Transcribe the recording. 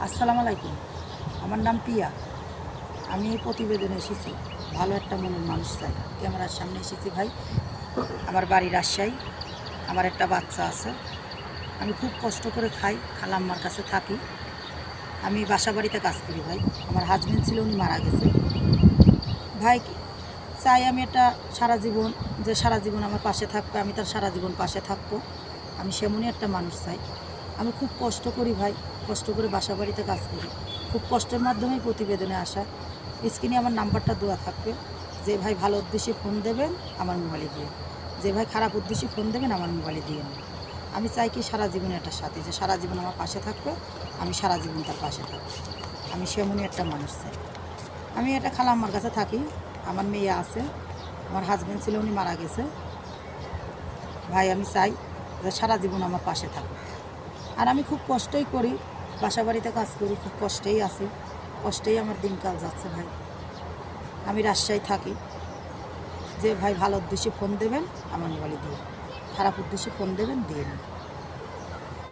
আসসালামু আলাইকুম। আমার নাম পিয়া। আমি এই প্রতিবেদনে এসেছি ভালো একটা মনের মানুষ চাই। ক্যামেরার সামনে এসেছি ভাই। আমার বাড়ি রাজশাহী। আমার একটা বাচ্চা আছে। আমি খুব কষ্ট করে খাই, খালাম্মার কাছে থাকি। আমি বাসা বাড়িতে কাজ করি ভাই। আমার হাজবেন্ড ছিল, উনি মারা গেছে। ভাই চাই আমি এটা সারা জীবন, যে সারা জীবন আমার পাশে থাকবে, আমি তার সারা জীবন পাশে থাকবো। আমি সেমনই একটা মানুষ চাই। আমি খুব কষ্ট করি ভাই, কষ্ট করে বাসা বাড়িতে কাজ করি। খুব কষ্টের মাধ্যমেই প্রতিবেদনে আসা। স্ক্রিনে আমার নাম্বারটা দেওয়া থাকবে। যে ভাই ভালো উদ্দেশ্যে ফোন দেবেন আমার মোবাইলে দিয়ে, যে ভাই খারাপ উদ্দেশ্যে ফোন দেবেন আমার মোবাইলে দিয়ে নেবেন। আমি চাই কি সারা জীবনে এটার সাথে, যে সারা জীবন আমার পাশে থাকবে, আমি সারা জীবন তার পাশে থাকবো। আমি সেমনই একটা মানুষ চাই। আমি এটা খালাম্মার কাছে থাকি। আমার মেয়ে আছে, আমার হাজবেন্ড ছিল, উনি মারা গেছে। ভাই আমি চাই যে সারা জীবন আমার পাশে থাকুক। আর আমি খুব কষ্টই করি, বাসা বাড়িতে কাজ করি, খুব কষ্টেই আছি, কষ্টেই আমার দিনকাল যাচ্ছে ভাই। আমি রাজশাহী থাকি। যে ভাই ভালো উদ্দেশ্যে ফোন দেবেন আমার মোবাইলে দিয়ে, খারাপ উদ্দেশ্যে ফোন দেবেন দিয়ে নিন।